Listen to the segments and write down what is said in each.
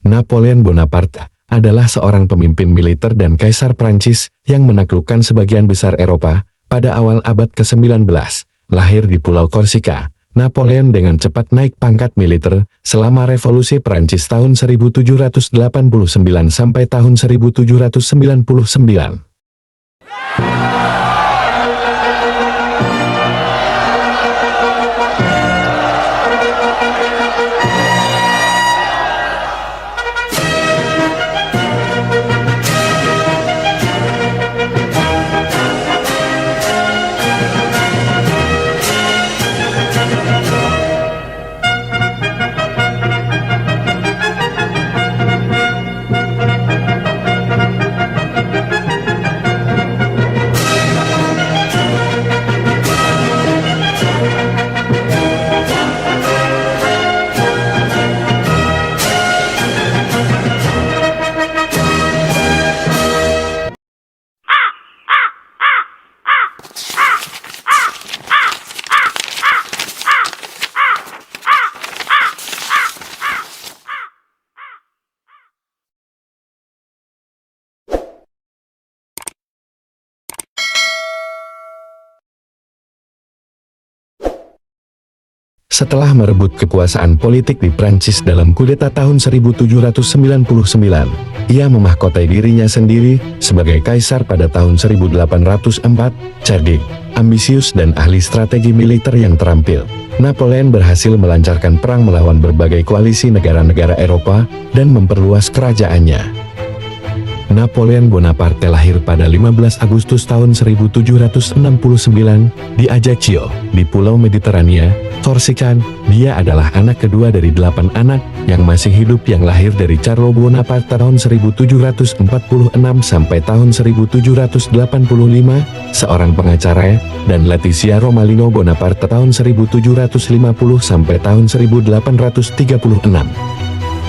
Napoleon Bonaparte adalah seorang pemimpin militer dan kaisar Prancis yang menaklukkan sebagian besar Eropa pada awal abad ke-19. Lahir di Pulau Korsika, Napoleon dengan cepat naik pangkat militer selama Revolusi Prancis tahun 1789 sampai tahun 1799. Setelah merebut kekuasaan politik di Prancis dalam kudeta tahun 1799, ia memahkotai dirinya sendiri sebagai kaisar pada tahun 1804. Cerdik, ambisius dan ahli strategi militer yang terampil, Napoleon berhasil melancarkan perang melawan berbagai koalisi negara-negara Eropa dan memperluas kerajaannya. Napoleon Bonaparte lahir pada 15 Agustus tahun 1769 di Ajaccio, di Pulau Mediterania, Korsika. Dia adalah anak kedua dari 8 anak yang masih hidup yang lahir dari Carlo Bonaparte tahun 1746 sampai tahun 1785, seorang pengacara, dan Letizia Romalino Bonaparte tahun 1750 sampai tahun 1836.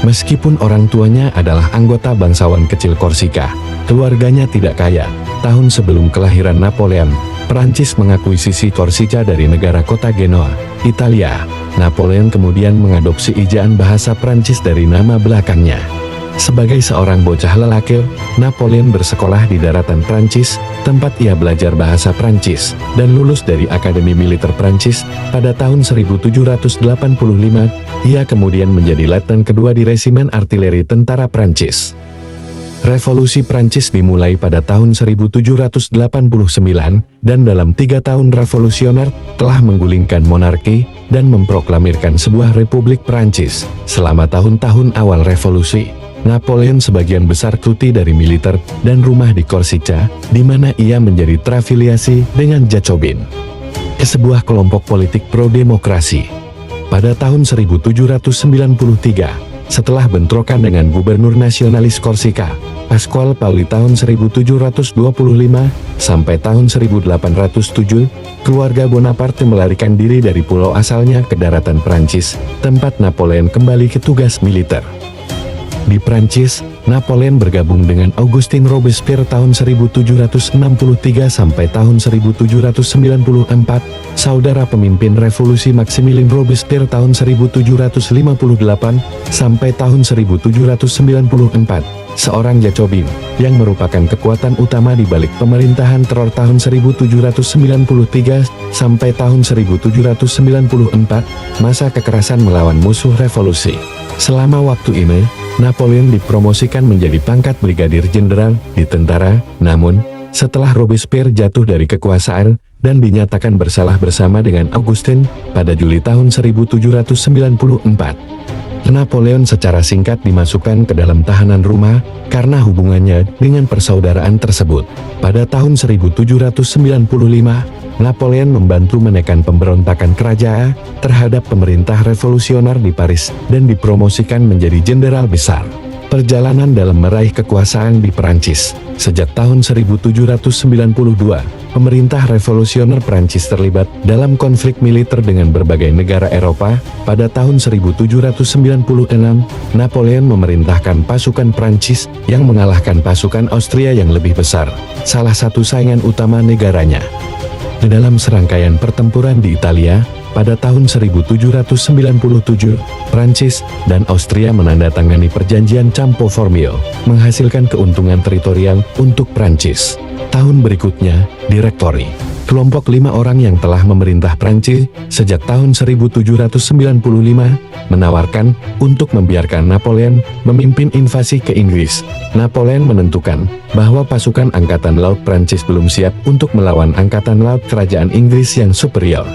Meskipun orang tuanya adalah anggota bangsawan kecil Korsika, keluarganya tidak kaya. Tahun sebelum kelahiran Napoleon, Prancis mengakuisisi Korsika dari negara kota Genoa, Italia. Napoleon kemudian mengadopsi ejaan bahasa Prancis dari nama belakangnya. Sebagai seorang bocah lelaki, Napoleon bersekolah di daratan Prancis, tempat ia belajar bahasa Prancis, dan lulus dari Akademi Militer Prancis. Pada tahun 1785, ia kemudian menjadi letnan kedua di Resimen Artileri Tentara Prancis. Revolusi Prancis dimulai pada tahun 1789, dan dalam 3 tahun revolusioner telah menggulingkan monarki dan memproklamirkan sebuah Republik Prancis. Selama tahun-tahun awal revolusi, Napoleon sebagian besar cuti dari militer dan rumah di Korsika, di mana ia menjadi terafiliasi dengan Jacobin, sebuah kelompok politik pro-demokrasi. Pada tahun 1793, setelah bentrokan dengan gubernur nasionalis Korsika, Pasquale Pauli tahun 1725, sampai tahun 1807, keluarga Bonaparte melarikan diri dari pulau asalnya ke daratan Prancis, tempat Napoleon kembali ke tugas militer. Di Prancis, Napoleon bergabung dengan Augustin Robespierre tahun 1763 sampai tahun 1794, saudara pemimpin revolusi Maximilien Robespierre tahun 1758 sampai tahun 1794, seorang Jacobin yang merupakan kekuatan utama di balik pemerintahan teror tahun 1793 sampai tahun 1794, masa kekerasan melawan musuh revolusi. Selama waktu ini, Napoleon dipromosikan menjadi pangkat brigadir jenderal di tentara. Namun, setelah Robespierre jatuh dari kekuasaan dan dinyatakan bersalah bersama dengan Augustin pada Juli tahun 1794, Napoleon secara singkat dimasukkan ke dalam tahanan rumah karena hubungannya dengan persaudaraan tersebut. Pada tahun 1795, Napoleon membantu menekan pemberontakan kerajaan terhadap pemerintah revolusioner di Paris dan dipromosikan menjadi jenderal besar. Perjalanan dalam meraih kekuasaan di Prancis. Sejak tahun 1792, pemerintah revolusioner Prancis terlibat dalam konflik militer dengan berbagai negara Eropa. Pada tahun 1796, Napoleon memerintahkan pasukan Prancis yang mengalahkan pasukan Austria yang lebih besar, salah satu saingan utama negaranya. Dalam serangkaian pertempuran di Italia, pada tahun 1797, Prancis dan Austria menandatangani perjanjian Campo Formio, menghasilkan keuntungan teritorial untuk Prancis. Tahun berikutnya, Direktori, kelompok 5 orang yang telah memerintah Prancis sejak tahun 1795, menawarkan untuk membiarkan Napoleon memimpin invasi ke Inggris. Napoleon menentukan bahwa pasukan Angkatan Laut Prancis belum siap untuk melawan Angkatan Laut Kerajaan Inggris yang superior.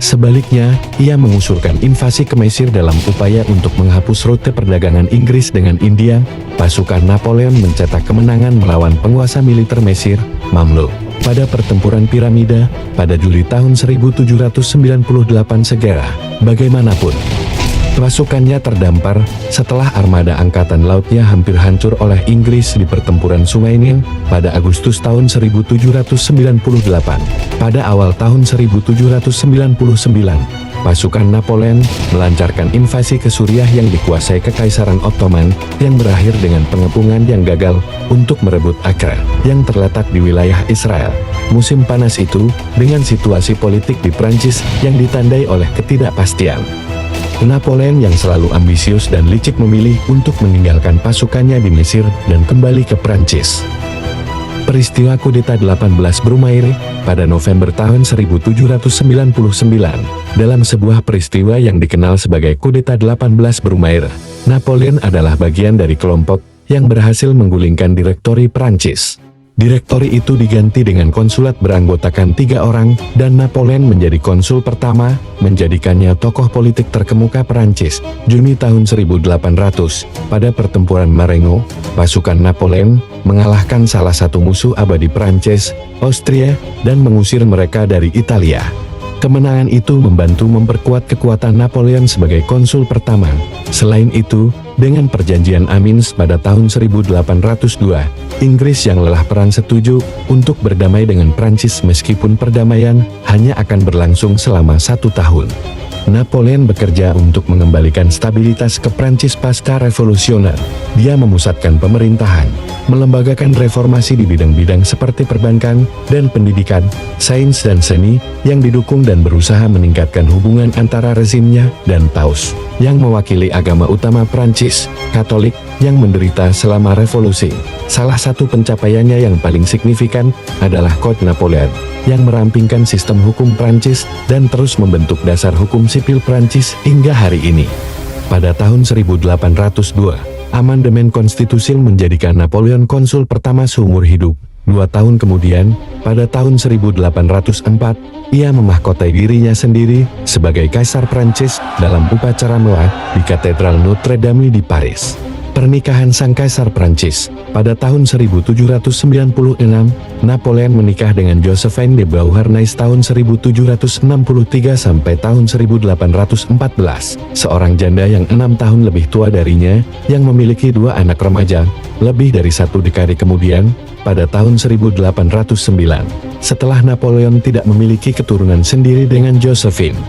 Sebaliknya, ia mengusulkan invasi ke Mesir dalam upaya untuk menghapus rute perdagangan Inggris dengan India. Pasukan Napoleon mencetak kemenangan melawan penguasa militer Mesir, Mamluk, pada pertempuran Piramida pada Juli tahun 1798 segera. Bagaimanapun, pasukannya terdampar setelah armada angkatan lautnya hampir hancur oleh Inggris di pertempuran Sungai Nil pada Agustus tahun 1798. Pada awal tahun 1799, pasukan Napoleon melancarkan invasi ke Suriah yang dikuasai Kekaisaran Ottoman, yang berakhir dengan pengepungan yang gagal untuk merebut Acre yang terletak di wilayah Israel. Musim panas itu, dengan situasi politik di Prancis yang ditandai oleh ketidakpastian, Napoleon yang selalu ambisius dan licik memilih untuk meninggalkan pasukannya di Mesir dan kembali ke Prancis. Peristiwa kudeta 18 Brumaire pada November tahun 1799, dalam sebuah peristiwa yang dikenal sebagai kudeta 18 Brumaire, Napoleon adalah bagian dari kelompok yang berhasil menggulingkan Direktori Prancis. Direktori itu diganti dengan konsulat beranggotakan 3 orang, dan Napoleon menjadi konsul pertama, menjadikannya tokoh politik terkemuka Prancis. Juni tahun 1800, pada pertempuran Marengo, pasukan Napoleon mengalahkan salah satu musuh abadi Prancis, Austria, dan mengusir mereka dari Italia. Kemenangan itu membantu memperkuat kekuatan Napoleon sebagai konsul pertama. Selain itu, dengan perjanjian Amiens pada tahun 1802, Inggris yang lelah perang setuju untuk berdamai dengan Prancis meskipun perdamaian hanya akan berlangsung selama 1 tahun. Napoleon bekerja untuk mengembalikan stabilitas ke Prancis pasca revolusioner. Dia memusatkan pemerintahan, melembagakan reformasi di bidang-bidang seperti perbankan dan pendidikan, sains dan seni, yang didukung dan berusaha meningkatkan hubungan antara rezimnya dan Paus, yang mewakili agama utama Prancis, Katolik, yang menderita selama revolusi. Salah satu pencapaiannya yang paling signifikan adalah Code Napoleon, yang merampingkan sistem hukum Prancis dan terus membentuk dasar hukum sipil Prancis hingga hari ini. Pada tahun 1802, amandemen konstitusi menjadikan Napoleon konsul pertama seumur hidup. 2 tahun kemudian, pada tahun 1804, ia memahkotai dirinya sendiri sebagai Kaisar Prancis dalam upacara mewah di Katedral Notre Dame di Paris. Pernikahan sang Kaisar Prancis. Pada tahun 1796, Napoleon menikah dengan Josephine de Beauharnais tahun 1763 sampai tahun 1814, seorang janda yang 6 tahun lebih tua darinya, yang memiliki 2 anak remaja. Lebih dari 1 dekade kemudian, pada tahun 1809, setelah Napoleon tidak memiliki keturunan sendiri dengan Josephine,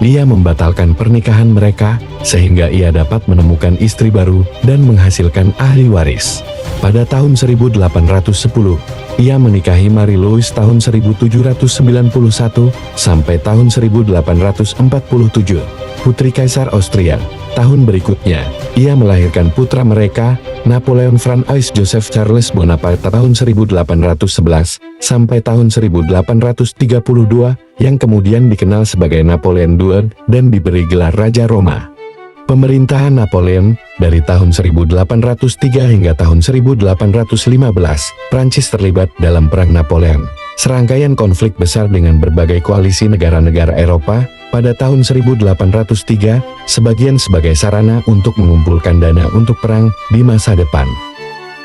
ia membatalkan pernikahan mereka, sehingga ia dapat menemukan istri baru dan menghasilkan ahli waris. Pada tahun 1810, ia menikahi Marie-Louise tahun 1791 sampai tahun 1847, putri Kaisar Austria. Tahun berikutnya, ia melahirkan putra mereka, Napoleon Francois Joseph Charles Bonaparte tahun 1811 sampai tahun 1832, yang kemudian dikenal sebagai Napoleon II dan diberi gelar Raja Roma. Pemerintahan Napoleon dari tahun 1803 hingga tahun 1815, Prancis terlibat dalam Perang Napoleon, serangkaian konflik besar dengan berbagai koalisi negara-negara Eropa. Pada tahun 1803, sebagian sebagai sarana untuk mengumpulkan dana untuk perang di masa depan,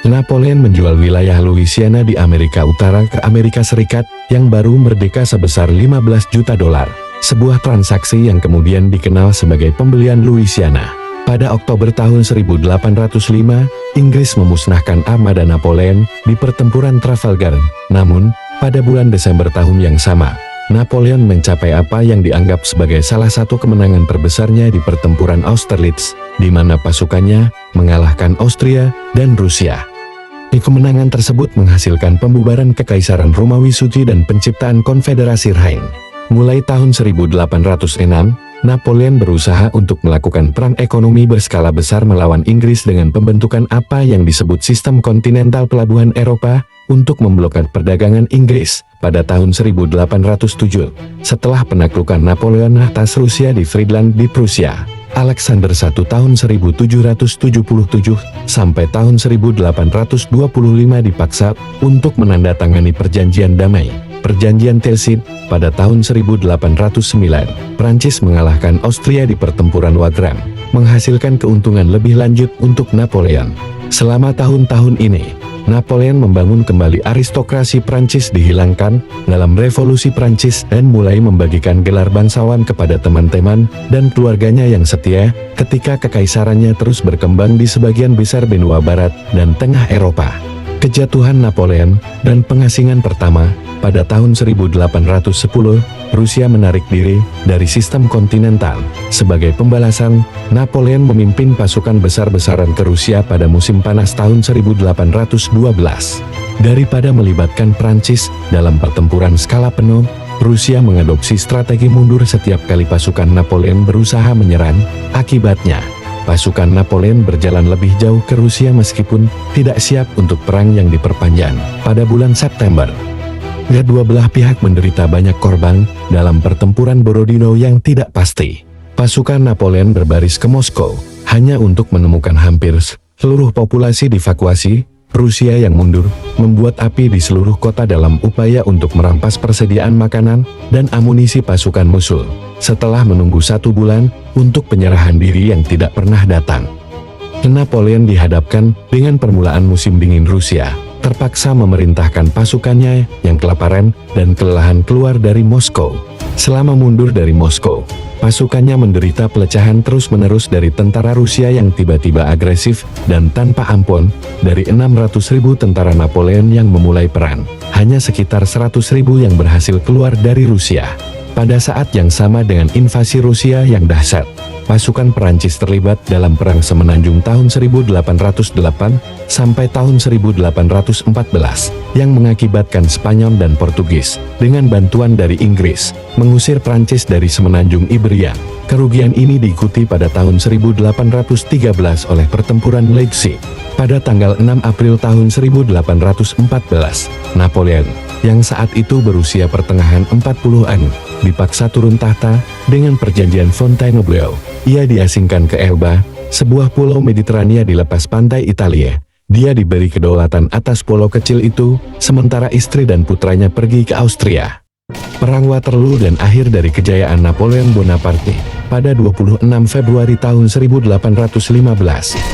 Napoleon menjual wilayah Louisiana di Amerika Utara ke Amerika Serikat yang baru merdeka sebesar 15 juta dolar. Sebuah transaksi yang kemudian dikenal sebagai pembelian Louisiana. Pada Oktober tahun 1805, Inggris memusnahkan armada Napoleon di pertempuran Trafalgar. Namun, pada bulan Desember tahun yang sama, Napoleon mencapai apa yang dianggap sebagai salah satu kemenangan terbesarnya di pertempuran Austerlitz, di mana pasukannya mengalahkan Austria dan Rusia. Kemenangan tersebut menghasilkan pembubaran Kekaisaran Romawi Suci dan penciptaan Konfederasi Rhine. Mulai tahun 1806, Napoleon berusaha untuk melakukan perang ekonomi berskala besar melawan Inggris dengan pembentukan apa yang disebut sistem kontinental pelabuhan Eropa untuk memblokade perdagangan Inggris pada tahun 1807. Setelah penaklukan Napoleon atas Rusia di Friedland di Prusia, Alexander I tahun 1777 sampai tahun 1825 dipaksa untuk menandatangani perjanjian damai, Perjanjian Tilsit. Pada tahun 1809, Prancis mengalahkan Austria di pertempuran Wagram, menghasilkan keuntungan lebih lanjut untuk Napoleon. Selama tahun-tahun ini, Napoleon membangun kembali aristokrasi Prancis dihilangkan dalam revolusi Prancis dan mulai membagikan gelar bangsawan kepada teman-teman dan keluarganya yang setia ketika kekaisarannya terus berkembang di sebagian besar benua barat dan tengah Eropa. Kejatuhan Napoleon dan pengasingan pertama pada tahun 1810, Rusia menarik diri dari sistem kontinental. Sebagai pembalasan, Napoleon memimpin pasukan besar-besaran ke Rusia pada musim panas tahun 1812. Daripada melibatkan Prancis dalam pertempuran skala penuh, Rusia mengadopsi strategi mundur setiap kali pasukan Napoleon berusaha menyerang. Akibatnya, pasukan Napoleon berjalan lebih jauh ke Rusia meskipun tidak siap untuk perang yang diperpanjang. Pada bulan September, kedua belah pihak menderita banyak korban dalam pertempuran Borodino yang tidak pasti. Pasukan Napoleon berbaris ke Moskow hanya untuk menemukan hampir seluruh populasi dievakuasi. Rusia yang mundur membuat api di seluruh kota dalam upaya untuk merampas persediaan makanan dan amunisi pasukan musuh. Setelah menunggu 1 bulan untuk penyerahan diri yang tidak pernah datang, Napoleon dihadapkan dengan permulaan musim dingin. Rusia terpaksa memerintahkan pasukannya yang kelaparan dan kelelahan keluar dari Moskow. Selama mundur dari Moskow, pasukannya menderita pelecahan terus-menerus dari tentara Rusia yang tiba-tiba agresif dan tanpa ampun. Dari 600.000 tentara Napoleon yang memulai perang, hanya sekitar 100.000 yang berhasil keluar dari Rusia. Pada saat yang sama dengan invasi Rusia yang dahsyat, pasukan Perancis terlibat dalam Perang Semenanjung tahun 1808 sampai tahun 1814 yang mengakibatkan Spanyol dan Portugis dengan bantuan dari Inggris mengusir Prancis dari Semenanjung Iberia. Kerugian ini diikuti pada tahun 1813 oleh pertempuran Leipzig. Pada tanggal 6 April tahun 1814, Napoleon yang saat itu berusia pertengahan 40-an, dipaksa turun tahta dengan perjanjian Fontainebleau. Ia diasingkan ke Elba, sebuah pulau Mediterania di lepas pantai Italia. Dia diberi kedaulatan atas pulau kecil itu, sementara istri dan putranya pergi ke Austria. Perang Waterloo dan akhir dari kejayaan Napoleon Bonaparte pada 26 Februari tahun 1815.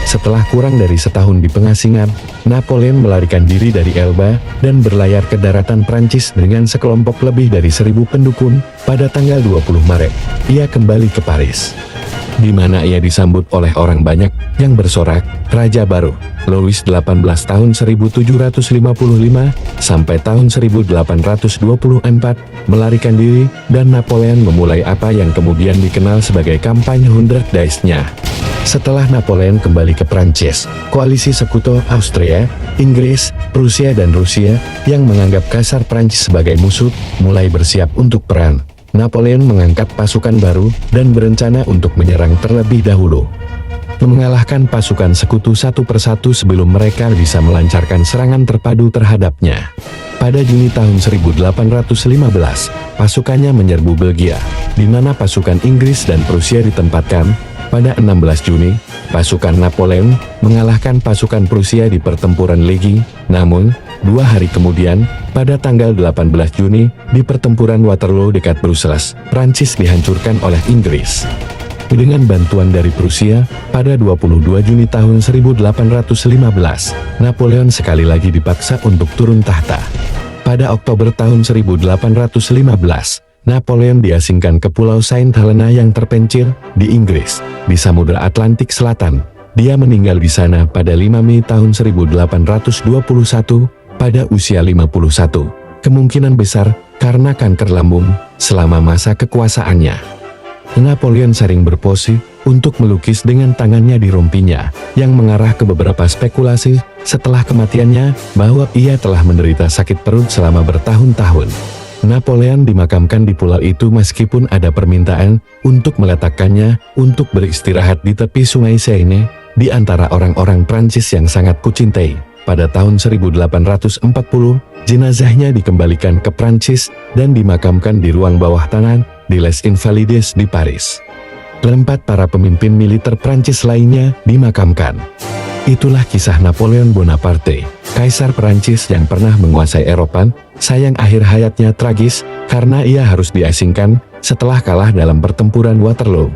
Setelah kurang dari setahun di pengasingan, Napoleon melarikan diri dari Elba dan berlayar ke daratan Prancis dengan sekelompok lebih dari 1.000 pendukung. Pada tanggal 20 Maret, ia kembali ke Paris, di mana ia disambut oleh orang banyak yang bersorak, Raja baru, Louis XVIII tahun 1755 sampai tahun 1824, melarikan diri, dan Napoleon memulai apa yang kemudian dikenal sebagai kampanye 100 Days-nya. Setelah Napoleon kembali ke Prancis, koalisi sekutu Austria, Inggris, Prusia dan Rusia yang menganggap Kaisar Prancis sebagai musuh mulai bersiap untuk perang. Napoleon mengangkat pasukan baru dan berencana untuk menyerang terlebih dahulu, mengalahkan pasukan sekutu satu persatu sebelum mereka bisa melancarkan serangan terpadu terhadapnya. Pada Juni tahun 1815, pasukannya menyerbu Belgia, di mana pasukan Inggris dan Prusia ditempatkan. Pada 16 Juni, pasukan Napoleon mengalahkan pasukan Prusia di pertempuran Legi. Namun, 2 hari kemudian, pada tanggal 18 Juni, di pertempuran Waterloo dekat Brussels, Prancis dihancurkan oleh Inggris. Dengan bantuan dari Prusia, pada 22 Juni tahun 1815, Napoleon sekali lagi dipaksa untuk turun tahta. Pada Oktober tahun 1815, Napoleon diasingkan ke Pulau Saint Helena yang terpencil di Inggris, di Samudra Atlantik Selatan. Dia meninggal di sana pada 5 Mei tahun 1821, pada usia 51. Kemungkinan besar karena kanker lambung selama masa kekuasaannya. Napoleon sering berpose untuk melukis dengan tangannya di rompinya, yang mengarah ke beberapa spekulasi setelah kematiannya bahwa ia telah menderita sakit perut selama bertahun-tahun. Napoleon dimakamkan di pulau itu meskipun ada permintaan untuk meletakkannya untuk beristirahat di tepi sungai Seine, di antara orang-orang Prancis yang sangat kucintai. Pada tahun 1840, jenazahnya dikembalikan ke Prancis dan dimakamkan di ruang bawah tanah di Les Invalides di Paris. Keempat para pemimpin militer Prancis lainnya dimakamkan. Itulah kisah Napoleon Bonaparte, Kaisar Prancis yang pernah menguasai Eropa. Sayang akhir hayatnya tragis karena ia harus diasingkan setelah kalah dalam pertempuran Waterloo.